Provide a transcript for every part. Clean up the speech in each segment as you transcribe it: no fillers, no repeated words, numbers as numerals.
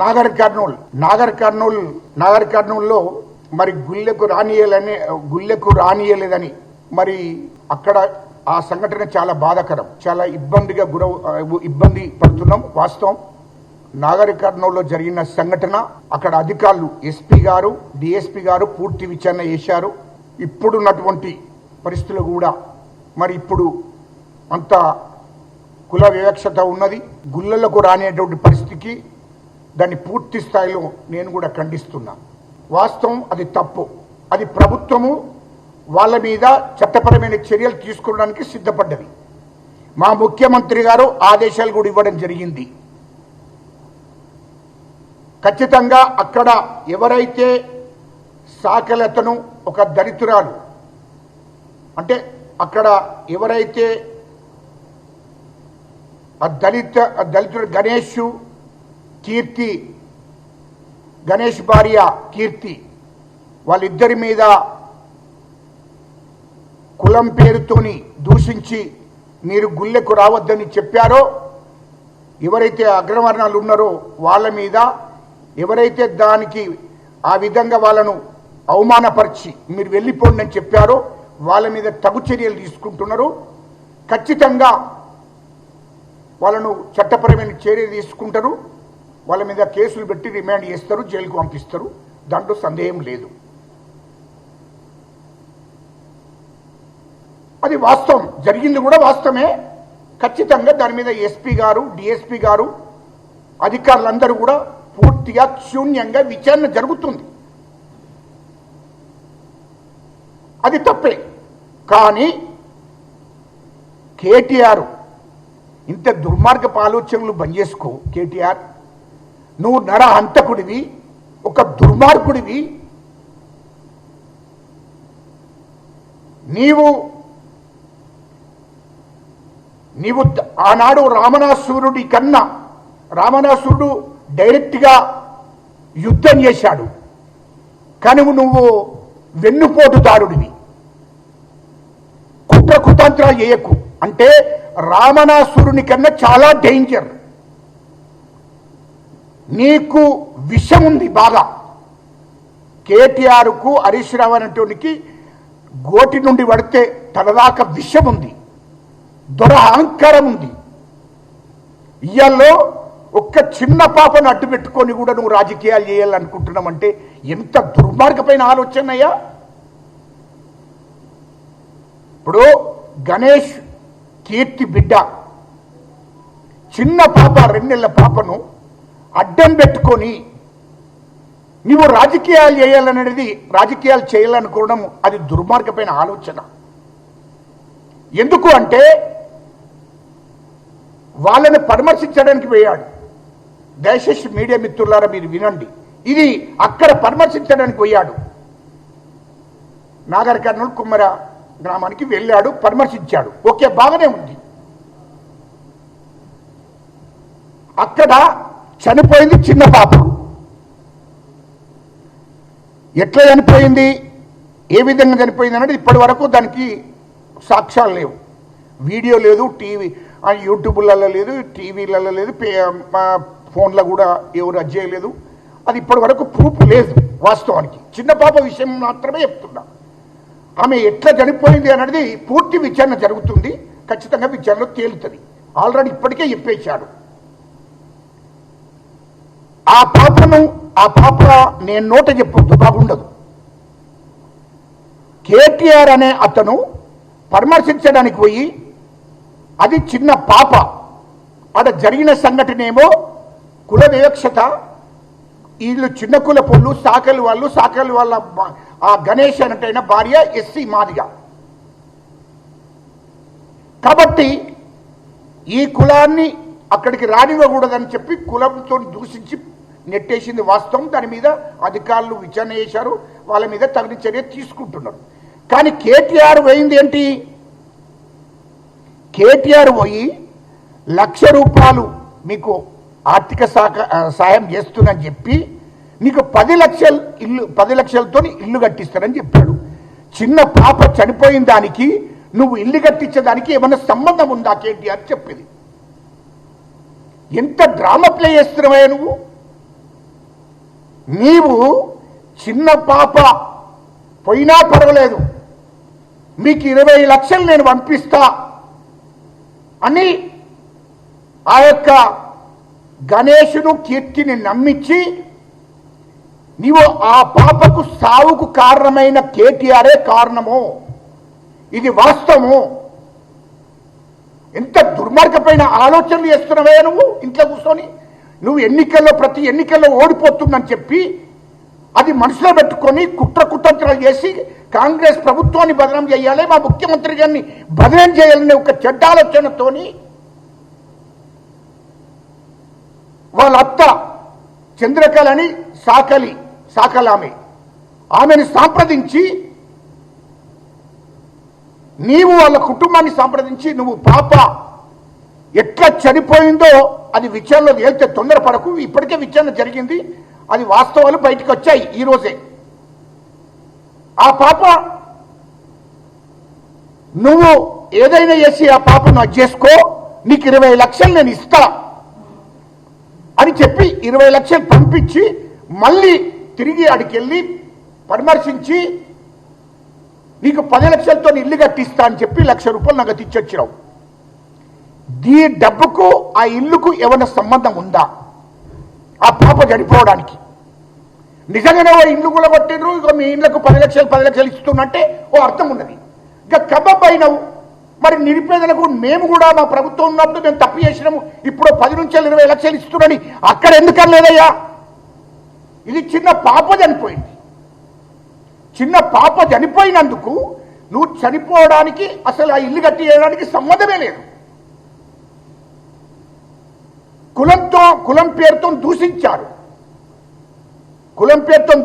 నాగర్ కర్నూల్లో మరి గుళ్ళెకు రానియలేదని మరి అక్కడ ఆ సంఘటన చాలా బాధాకరం, చాలా ఇబ్బంది పడుతున్నాం. వాస్తవం నాగర్ కర్నూల్లో జరిగిన సంఘటన అక్కడ అధికారులు ఎస్పీ గారు డిఎస్పీ గారు పూర్తి విచారణ చేశారు. ఇప్పుడున్నటువంటి పరిస్థితులు కూడా మరి ఇప్పుడు అంత కుల వివక్షత ఉన్నది, గుళ్ళలకు రానిటువంటి పరిస్థితికి దాన్ని పూర్తి స్థాయిలో నేను కూడా ఖండిస్తున్నా. వాస్తవం అది తప్పు, అది ప్రభుత్వము వాళ్ళ మీద చట్టపరమైన చర్యలు తీసుకోవడానికి సిద్ధపడ్డది. మా ముఖ్యమంత్రి గారు ఆదేశాలు కూడా ఇవ్వడం జరిగింది. ఖచ్చితంగా అక్కడ ఎవరైతే సాకలతను ఒక దళితురాలు అంటే అక్కడ ఎవరైతే దళితుడు గణేష్ భార్య కీర్తి వాళ్ళిద్దరి మీద కులం పేరుతోని దూషించి మీరు గుళ్ళెకు రావద్దని చెప్పారో, ఎవరైతే అగ్రవర్ణాలు ఉన్నారో వాళ్ళ మీద ఎవరైతే దానికి ఆ విధంగా వాళ్ళను అవమానపరిచి మీరు వెళ్ళిపోండి అని చెప్పారో వాళ్ళ మీద తగు చర్యలు తీసుకుంటున్నారు. ఖచ్చితంగా వాళ్ళను చట్టపరమైన చర్యలు తీసుకుంటారు, వాళ్ళ మీద కేసులు పెట్టి రిమాండ్ చేస్తారు, జైలుకు పంపిస్తారు, దాంట్లో సందేహం లేదు. అది వాస్తవం, జరిగింది కూడా వాస్తవమే. ఖచ్చితంగా దాని మీద ఎస్పీ గారు డిఎస్పీ గారు అధికారులందరూ కూడా పూర్తిగా శూన్యంగా విచారణ జరుగుతుంది. అది తప్పే. కానీ కేటీఆర్ ఇంత దుర్మార్గపు ఆలోచనలు బంద్ చేసుకో. కేటీఆర్, నువ్వు నరహంతకుడివి, ఒక దుర్మార్గుడివి. నీవు ఆనాడు రావణాసురుడు డైరెక్ట్గా యుద్ధం చేశాడు, కానీ నువ్వు వెన్నుపోటుదారుడివి. కుతంత్రాలు చేయకు. అంటే రావణాసురుని కన్నా చాలా డేంజర్. నీకు విషం ఉంది బాగా. కేటీఆర్కు హరీష్ రావు అనేటోనికి గోటి నుండి పడితే తనదాకా విషం ఉంది, దురహంకారం ఉంది. ఇయ్యాల్లో ఒక్క చిన్న పాపను అడ్డు పెట్టుకొని కూడా నువ్వు రాజకీయాలు చేయాలనుకుంటున్నామంటే ఎంత దుర్మార్గమైన ఆలోచన అయ్యా. ఇప్పుడు గణేష్ కీర్తి బిడ్డ చిన్న పాప 2 నెలల పాపను అడ్డం పెట్టుకొని నువ్వు రాజకీయాలు చేయాలనుకోవడం అది దుర్మార్గమైన ఆలోచన. ఎందుకు అంటే వాళ్ళని పరామర్శించడానికి పోయాడు. దయచేసి మీడియా మిత్రులారా మీరు వినండి, ఇది అక్కడ పరామర్శించడానికి పోయాడు. నాగర్ కర్నూలు కుమ్మర గ్రామానికి వెళ్ళాడు, పరామర్శించాడు, ఓకే, బాగానే ఉంది. అక్కడ చనిపోయింది చిన్న పాప. ఎట్లా చనిపోయింది, ఏ విధంగా చనిపోయింది అనేది ఇప్పటి వరకు దానికి సాక్ష్యాలు లేవు. వీడియో లేదు, టీవీ యూట్యూబ్లలో లేదు, టీవీలలో లేదు, ఫోన్లో కూడా ఎవరు అజ్జేయలేదు. అది ఇప్పటి వరకు ప్రూఫ్ లేదు. వాస్తవానికి చిన్న పాప విషయం మాత్రమే చెప్తున్నా. ఆమె ఎట్లా చనిపోయింది అనేది పూర్తి విచారణ జరుగుతుంది, ఖచ్చితంగా విచారణలో తేలుతుంది. ఆల్రెడీ ఇప్పటికే చెప్పేశాడు. ఆ పాప నేను నోట చెప్పొద్దు, బాగుండదు. కేటీఆర్ అనే అతను పరామర్శించడానికి పోయి అది చిన్న పాప, అక్కడ జరిగిన సంఘటన ఏమో కుల వివక్షత. వీళ్ళు చిన్న కుల పొళ్ళు, సాకలి వాళ్ళ ఆ గణేష్ అనటైన భార్య ఎస్సీ మాదిగా. కాబట్టి ఈ కులాన్ని అక్కడికి రానివ్వకూడదని చెప్పి కులంతో దూషించి నెట్టేసింది వాస్తవం. దాని మీద అధికారులు విచారణ చేశారు, వాళ్ళ మీద తగిన చర్య తీసుకుంటున్నారు. కానీ కేటీఆర్ పోయింది ఏంటి? కేటీఆర్ పోయి ₹1,00,000 మీకు ఆర్థిక సాయం చేస్తుందని చెప్పి నీకు 10 లక్షలతో ఇల్లు కట్టిస్తానని చెప్పాడు. చిన్న పాప చనిపోయిన దానికి నువ్వు ఇల్లు కట్టించేదానికి ఏమైనా సంబంధం ఉందా కేటీఆర్ చెప్పేది? ఎంత డ్రామా ప్లే చేస్తున్నావా నువ్వు? నీవు చిన్న పాప పోయినా పర్వాలేదు, మీకు 20 లక్షలు నేను పంపిస్తా అని ఆ యొక్క గణేషును కీర్తిని నమ్మించి నీవు ఆ పాపకు సావుకు కారణమైన కేటీఆరే కారణము, ఇది వాస్తవము. ఎంత దుర్మార్గమైన ఆలోచనలు చేస్తున్నావే నువ్వు ఇంట్లో కూర్చొని. నువ్వు ప్రతి ఎన్నికల్లో ఓడిపోతుందని చెప్పి అది మనసులో పెట్టుకొని కుట్రకుతంత్రాలు చేసి కాంగ్రెస్ ప్రభుత్వాన్ని బదనాం చేయాలి, మా ముఖ్యమంత్రి గారిని బదనాం చేయాలనే ఒక చెడ్డ ఆలోచనతోని వాళ్ళ అత్త చంద్రకళని ఆమెను సంప్రదించి నీవు వాళ్ళ కుటుంబాన్ని సంప్రదించి నువ్వు పాప ఎట్లా చనిపోయిందో అది విచారణలో తేలితే తొందరపడకు, ఇప్పటికే విచారణ జరిగింది, అది వాస్తవాలు బయటకు వచ్చాయి ఈరోజే. ఆ పాప నువ్వు ఏదైనా చేసి ఆ పాపను అది చేసుకో, నీకు 20 లక్షలు నేను ఇస్తా అని చెప్పి 20 లక్షలు పంపించి మళ్ళీ తిరిగి ఆడికి వెళ్ళి పరామర్శించి నీకు 10 లక్షలతో ఇల్లు కట్టిస్తా అని చెప్పి 1,00,000 రూపాయలు నగదు ఇచ్చొచ్చినావు. ఈ డబ్బుకు ఆ ఇల్లుకు ఏమైనా సంబంధం ఉందా? ఆ పాప చనిపోవడానికి నిజంగానే ఓ ఇల్లు కూడా కొట్టిండ్రు, ఇక మీ ఇళ్లకు 10 లక్షలు ఇస్తున్నట్టే ఓ అర్థం ఉన్నది. ఇక కబబ్ అయినావు. మరి నిరుపేదలకు మేము కూడా మా ప్రభుత్వం ఉన్నప్పుడు మేము తప్పు చేసినాము, ఇప్పుడు 10 నుంచి 20 లక్షలు ఇస్తున్నాని అక్కడ ఎందుకనలేదయ్యా? ఇది చిన్న పాప చనిపోయింది. చిన్న పాప చనిపోయినందుకు నువ్వు చనిపోవడానికి అసలు ఆ ఇల్లు కట్టి వేయడానికి సంబంధమే లేదు. కులం పేరుతో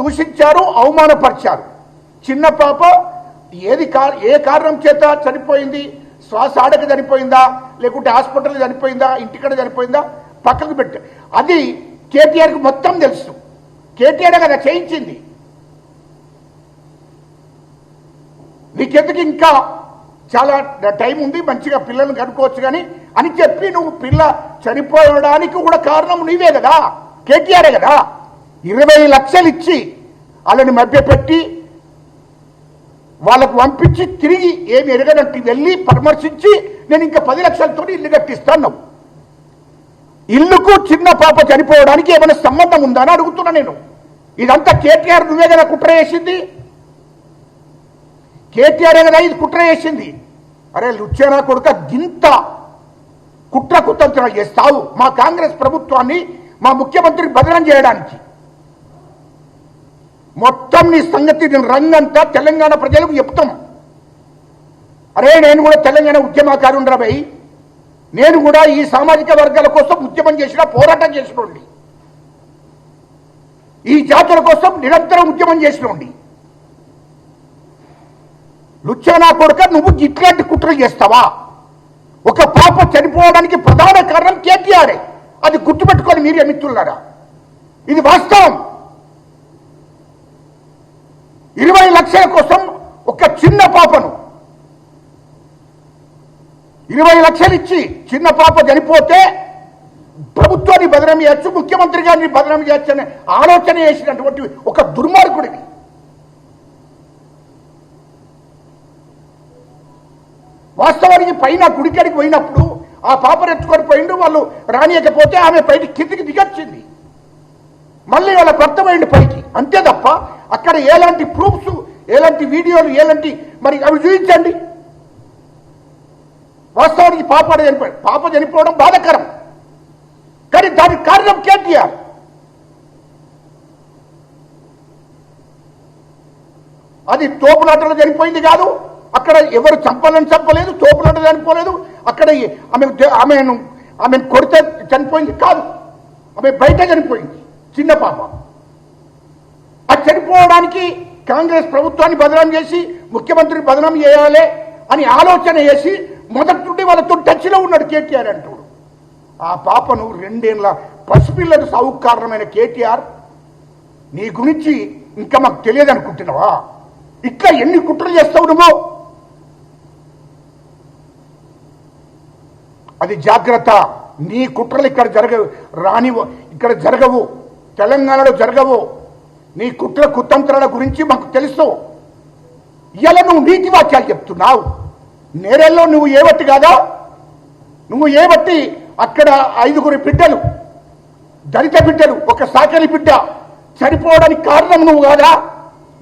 దూషించారు, అవమానపరిచారు. చిన్న పాప ఏ కారణం చేత చనిపోయింది? శ్వాస ఆడక చనిపోయిందా, లేకుంటే హాస్పిటల్ చనిపోయిందా, ఇంటికడ చనిపోయిందా పక్కకు పెట్టు. అది కేటీఆర్కి మొత్తం తెలుసు. కేటీఆర్ కదా చేయించింది. నీకెందుకు ఇంకా చాలా టైం ఉంది, మంచిగా పిల్లల్ని కనుక్కోవచ్చు కానీ అని చెప్పి నువ్వు పిల్ల చనిపోవడానికి కూడా కారణం నీవే కదా, కేటీఆరే కదా. 20 లక్షలు ఇచ్చి వాళ్ళని మభ్యపెట్టి వాళ్ళకు పంపించి తిరిగి ఏమి ఎరగనట్టు వెళ్ళి పరామర్శించి నేను ఇంకా 10 లక్షలతో ఇల్లు కట్టిస్తాను. ఇల్లుకు చిన్న పాప చనిపోవడానికి ఏమైనా సంబంధం ఉందా అని అడుగుతున్నా నేను. ఇదంతా కేటీఆర్ నువ్వే కదా కుట్ర చేసింది, కేటీఆరే కదా ఇది కుట్ర చేసింది. అరే లుచ్చేనా కొడుక, గింత కుట్ర కుతంత్రాలు చేస్తావు మా కాంగ్రెస్ ప్రభుత్వాన్ని, మా ముఖ్యమంత్రిని బదనం చేయడానికి. మొత్తం నీ సంగతి నేను రంగంతా తెలంగాణ ప్రజలకు చెప్తాం. అరే నేను కూడా తెలంగాణ ఉద్యమకారుండ్రా భయ్, నేను కూడా ఈ సామాజిక వర్గాల కోసం ఉద్యమం చేసిన, పోరాటం చేసినోండి, ఈ జాతుల కోసం నిరంతరం ఉద్యమం చేసినోండి. లుచ్చానా కొడుక నువ్వు ఇట్లాంటి కుట్రలు చేస్తావా? ఒక పాప చనిపోవడానికి ప్రధాన కారణం కేటీఆరే, అది గుర్తుపెట్టుకొని మీరే మిత్రులారా, ఇది వాస్తవం. 20 లక్షల కోసం ఒక చిన్న పాపను 20 లక్షలు ఇచ్చి చిన్న పాప చనిపోతే ప్రభుత్వాన్ని బదనం చేయొచ్చు, ముఖ్యమంత్రి గారిని బదనం చేయొచ్చు అనే ఆలోచన చేసినటువంటి ఒక దుర్మార్గుడివి. వాస్తవానికి పైన గుడికాడికి పోయినప్పుడు ఆ పాపను ఎత్తుకొని పోయిండు, వాళ్ళు రానియకపోతే ఆమె పైకి కిందికి దిగొచ్చింది, మళ్ళీ వాళ్ళ భర్త పోయిండు పైకి, అంతే తప్ప అక్కడ ఎలాంటి ప్రూఫ్స్, ఎలాంటి వీడియోలు, ఎలాంటి మరి అవి చూపించండి. వాస్తవానికి పాప చనిపోవడం బాధాకరం, కానీ దానికి కారణం కేటీఆర్. అది తోపులాటలో చనిపోయింది కాదు, అక్కడ ఎవరు చంపలేదు, తోపులాట చనిపోలేదు, అక్కడ ఆమెను కొడితే చనిపోయింది కాదు, ఆమె బయట చనిపోయింది చిన్న పాప. ఆ చనిపోవడానికి కాంగ్రెస్ ప్రభుత్వాన్ని బదనాం చేసి ముఖ్యమంత్రిని బదనాం చేయాలి అని ఆలోచన చేసి మొదటి నుండి వాళ్ళతో టచ్లో ఉన్నాడు కేటీఆర్ అంటాడు. ఆ పాపను 2 ఏళ్ల పసిపిల్లలు సావుకు కారణమైన కేటీఆర్, నీ గురించి ఇంకా మాకు తెలియదు అనుకుంటున్నావా? ఇట్లా ఎన్ని కుట్రలు చేస్తావు నువ్వు? అది జాగ్రత్త. నీ కుట్రలు ఇక్కడ జరగవు, ఇక్కడ జరగవు, తెలంగాణలో జరగవు. నీ కుట్ర కుతంత్రాల గురించి మాకు తెలుసు. ఇలా నువ్వు నీతి వాక్యాలు చెప్తున్నావు. నేరేల్లో నువ్వు ఏవట్టి కాదా? నువ్వు ఏవట్టి అక్కడ 5 బిడ్డలు, దళిత బిడ్డలు, ఒక సాకలి బిడ్డ చనిపోవడానికి కారణం నువ్వు కాదా?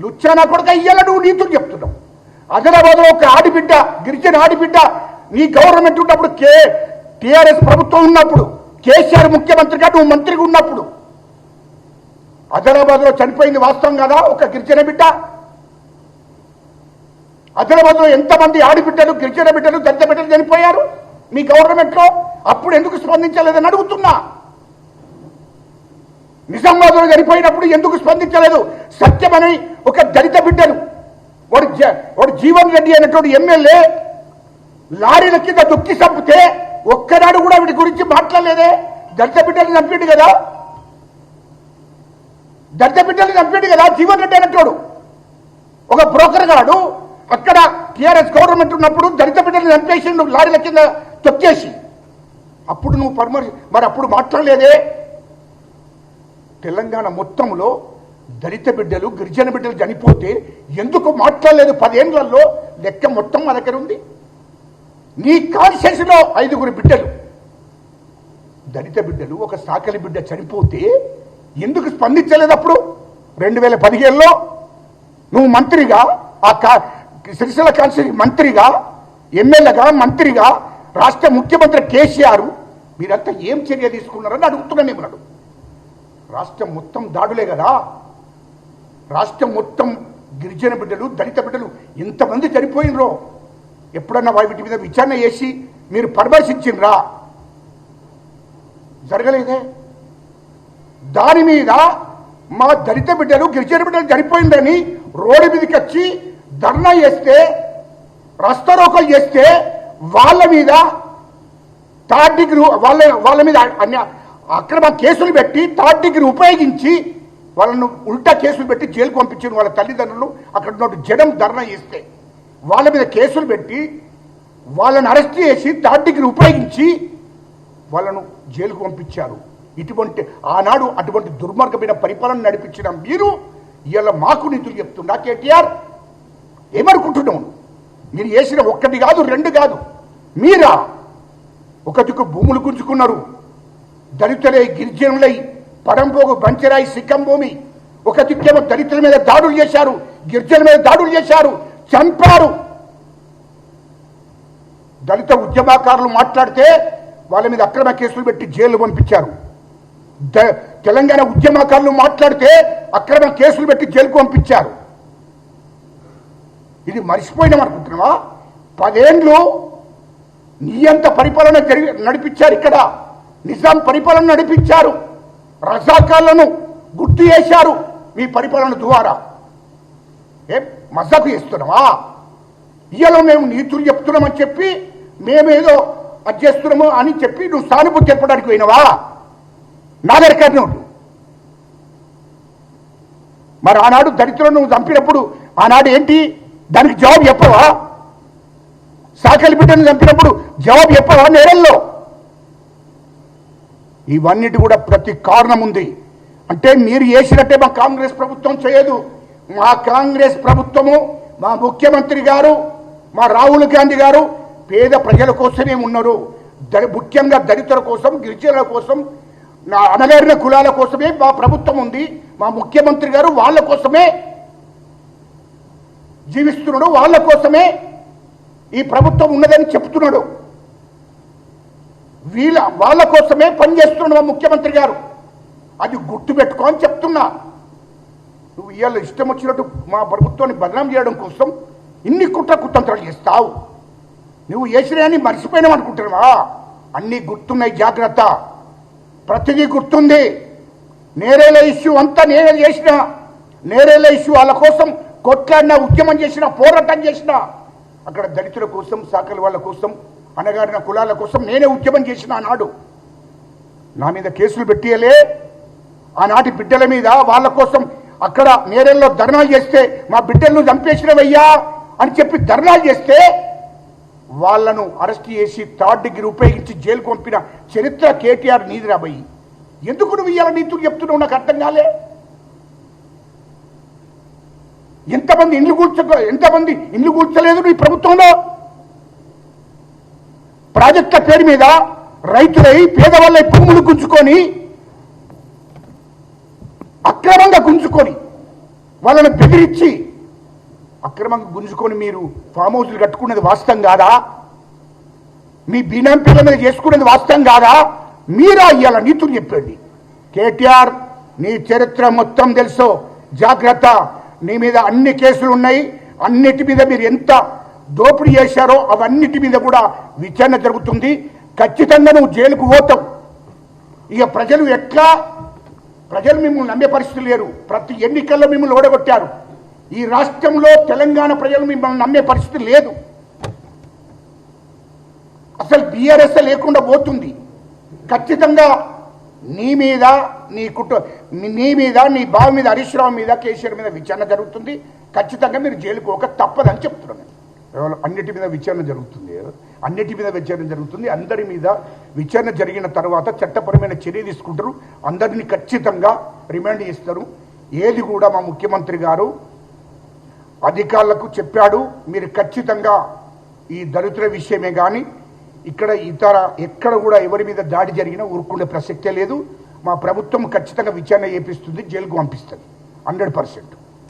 లుచ్చానా కొడుక, ఇయ్యాల నువ్వు నీతులు చెప్తున్నావు. ఆదిలాబాద్లో ఒక ఆడిబిడ్డ, గిరిజన ఆడిబిడ్డ, నీ గవర్నమెంట్ ఉన్నప్పుడు, టీఆర్ఎస్ ప్రభుత్వం ఉన్నప్పుడు, కేసీఆర్ ముఖ్యమంత్రిగా నువ్వు మంత్రిగా ఉన్నప్పుడు ఆదిలాబాద్లో చనిపోయింది వాస్తవం కదా? ఒక గిరిజన బిడ్డ. ఆదిలాబాద్లో ఎంతమంది ఆడిబిడ్డలు, గిరిజన బిడ్డలు, దళిత బిడ్డలు చనిపోయారు మీ గవర్నమెంట్లో? అప్పుడు ఎందుకు స్పందించలేదని అడుగుతున్నా. నిజామాబాద్లో చనిపోయినప్పుడు ఎందుకు స్పందించలేదు? సత్యమని ఒక దళిత బిడ్డను, వాడు జీవన్ రెడ్డి అనేటువంటి ఎమ్మెల్యే లారీల కింద దొక్కి చంపితే ఒక్కనాడు కూడా వీటి గురించి మాట్లాడలేదే. దళిత బిడ్డలు చంపిండు కదా, దళిత బిడ్డలు చంపిండు కదా జీవన్ రెడ్డి అనేటోడు. ఒక బ్రోకర్ గాడు అక్కడ టీఆర్ఎస్ గవర్నమెంట్ ఉన్నప్పుడు దళిత బిడ్డలు చంపేసిండు లారీల కింద తొక్కేసి. అప్పుడు నువ్వు మరి అప్పుడు మాట్లాడలేదే. తెలంగాణ మొత్తంలో దళిత బిడ్డలు, గిరిజన బిడ్డలు చనిపోతే ఎందుకు మాట్లాడలేదు? 10 ఏళ్లలో లెక్క మొత్తం మా దగ్గర ఉంది. నీ కాన్షియస్లో 5 బిడ్డలు, దళిత బిడ్డలు, ఒక సాకలి బిడ్డ చనిపోతే ఎందుకు స్పందించలేదు? అప్పుడు 2015లో నువ్వు మంత్రిగా, ఆ సిరిసిల్ల కాన్స్టిట్యూన్సీ మంత్రిగా, ఎమ్మెల్యేగా, మంత్రిగా, రాష్ట్ర ముఖ్యమంత్రి కేసీఆర్, మీరంతా ఏం చర్య తీసుకున్నారని అడుగుతున్నా. నేను రాష్ట్రం మొత్తం దాడులే కదా. రాష్ట్రం మొత్తం గిరిజన బిడ్డలు, దళిత బిడ్డలు ఎంతమంది చనిపోయినరో ఎప్పుడన్నా వీటి మీద విచారణ చేసి మీరు పరామర్శించినరా? జరగలేదే. దాని మీద మా దళిత బిడ్డలు, గిరిజన బిడ్డలు చనిపోయిందని రోడ్డు మీదకి వచ్చి ధర్నా చేస్తే, రాస్తారోకలు చేస్తే వాళ్ళ మీద థర్డ్ డిగ్రీ, వాళ్ళ మీద అక్రమ కేసులు పెట్టి థర్డ్ డిగ్రీ ఉపయోగించి వాళ్ళను ఉల్టా కేసులు పెట్టి జైలుకు పంపించారు. వాళ్ళ తల్లిదండ్రులు అక్కడ ఉన్న జనం ధర్నా చేస్తే వాళ్ళ మీద కేసులు పెట్టి వాళ్ళని అరెస్ట్ చేసి థర్డ్ డిగ్రీ ఉపయోగించి వాళ్ళను జైలుకు పంపించారు. ఇటువంటి ఆనాడు అటువంటి దుర్మార్గమైన పరిపాలన నడిపించిన మీరు ఇవాళ మాకు నీతులు చెప్తున్నా. కేటీఆర్ ఏమనుకుంటున్నావు? మీరు చేసిన 1 కాదు 2 కాదు, మీరా ఒక దిక్కు భూములు గుంజుకున్నారు, దళితులై, గిరిజనులై, పరంపోగు, బంచరాయి, సిక్కం భూమి, ఒక దిక్కేమో దళితుల మీద దాడులు చేశారు, గిరిజనుల మీద దాడులు చేశారు, చంపారు. దళిత ఉద్యమకారులు మాట్లాడితే వాళ్ళ మీద అక్రమ కేసులు పెట్టి జైలు పంపించారు. తెలంగాణ ఉద్యమకారులు మాట్లాడితే అక్రమ కేసులు పెట్టి జైలుకు పంపించారు. ఇది మర్చిపోయినామనుకుంటున్నావా? 10 ఏళ్ళు నియంత పరిపాలన నడిపించారు. ఇక్కడ నిజాం పరిపాలన నడిపించారు. రజాకాలను గుర్తు చేశారు మీ పరిపాలన ద్వారా. మజాకు చేస్తున్నావా? ఇవాళ మేము నీతులు చెప్తున్నామని చెప్పి మేమేదో అది చేస్తున్నాము అని చెప్పి నువ్వు సానుభూతి చెప్పడానికి పోయినవా? నాగర్ కర్నూలు మరి ఆనాడు దళితులను నువ్వు చంపినప్పుడు ఆనాడు ఏంటి? దానికి జవాబు చెప్పవా? సాకలి బిడ్డను చంపినప్పుడు జవాబు చెప్పవా? నేరల్లో ఇవన్నిటి కూడా ప్రతి కారణం ఉంది. అంటే మీరు చేసినట్టే మా కాంగ్రెస్ ప్రభుత్వం చేయదు. మా కాంగ్రెస్ ప్రభుత్వము, మా ముఖ్యమంత్రి గారు, మా రాహుల్ గాంధీ గారు పేద ప్రజల కోసమే ఉన్నారు. ముఖ్యంగా దళితుల కోసం, గిరిజనుల కోసం, అణగారిన కులాల కోసమే మా ప్రభుత్వం ఉంది. మా ముఖ్యమంత్రి గారు వాళ్ళ కోసమే జీవిస్తున్నాడు, వాళ్ళ కోసమే ఈ ప్రభుత్వం ఉన్నదని చెప్తున్నాడు. వాళ్ళ కోసమే పనిచేస్తున్నాడు మా ముఖ్యమంత్రి గారు. అది గుర్తుపెట్టుకో అని చెప్తున్నా. నువ్వు ఇవాళ ఇష్టం వచ్చినట్టు మా ప్రభుత్వాన్ని బదనాం చేయడం కోసం ఇన్ని కుట్రకుతంత్రాలు చేస్తావు. నువ్వు చేసినాయని మర్చిపోయినావు అనుకుంటున్నావా? అన్నీ గుర్తున్నాయి, జాగ్రత్త. ప్రతిదీ గుర్తుంది. నేరేల ఇష్యూ అంతా నేనే చేసిన. నేరేల ఇష్యూ వాళ్ళ కోసం కొట్లాడిన, ఉద్యమం చేసిన, పోరాటం చేసిన. అక్కడ దళితుల కోసం, సాకలి వాళ్ళ కోసం, అనగారిన కులాల కోసం నేనే ఉద్యమం చేసిన. ఆనాడు నా మీద కేసులు పెట్టియలే. ఆనాటి బిడ్డల మీద వాళ్ళ కోసం అక్కడ నేరేల్లో ధర్నాలు చేస్తే మా బిడ్డలను చంపేసినవయ్యా అని చెప్పి ధర్నాలు చేస్తే వాళ్ళను అరెస్ట్ చేసి థర్డ్ డిగ్రీ ఉపయోగించి జైలుకు పంపిన చరిత్ర కేటీఆర్ నీది రాబోయి. ఎందుకు నువ్వు ఇవాళ నీతులు చెప్తున్నావు? నాకు అర్థం కాలే. ఎంతమంది ఇండ్లు కూర్చలేదు ఈ ప్రభుత్వంలో? ప్రాజెక్టుల పేరు మీద రైతులై పేదవాళ్ళై భూములు గుంజుకొని అక్రమంగా గుంజుకొని వాళ్ళని బెదిరించి అక్రమంగా గుంజుకొని మీరు ఫామ్ హౌస్లు కట్టుకున్నది వాస్తవం కాదా? మీ బీనాం పిల్లల మీద చేసుకునేది వాస్తవం కాదా? మీరా ఇయ్యాల నీతులు చెప్పండి. కేటీఆర్, నీ చరిత్ర మొత్తం తెలుసు, జాగ్రత్త. నీ మీద అన్ని కేసులు ఉన్నాయి. అన్నిటి మీద మీరు ఎంత దోపిడీ చేశారో అవన్నిటి మీద కూడా విచారణ జరుగుతుంది. ఖచ్చితంగా నువ్వు జైలుకు పోతావు. ఇక ప్రజలు మిమ్మల్ని నమ్మే పరిస్థితి లేరు. ప్రతి ఎన్నికల్లో మిమ్మల్ని ఓడగొట్టారు. ఈ రాష్ట్రంలో తెలంగాణ ప్రజలు మిమ్మల్ని నమ్మే పరిస్థితి లేదు. అసలు బీఆర్ఎస్ లేకుండా పోతుంది. ఖచ్చితంగా నీ మీద, నీ బావ మీద, హరీష్ రావు మీద, కేసీఆర్ మీద విచారణ జరుగుతుంది. ఖచ్చితంగా మీరు జైలుకు ఒక తప్పదని చెప్తున్నాను. అన్నిటి మీద విచారణ జరుగుతుంది. అందరి మీద విచారణ జరిగిన తర్వాత చట్టపరమైన చర్య తీసుకుంటారు. అందరినీ ఖచ్చితంగా రిమాండ్ చేస్తారు. ఏది కూడా మా ముఖ్యమంత్రి గారు అధికారులకు చెప్పాడు, మీరు ఖచ్చితంగా ఈ దళితుల విషయమే కానీ ఎక్కడ కూడా ఎవరి మీద దాడి జరిగినా ఊరుకునే ప్రసక్తే లేదు. మా ప్రభుత్వం ఖచ్చితంగా విచారణ చేపిస్తుంది, జైలుకు పంపిస్తుంది 100%.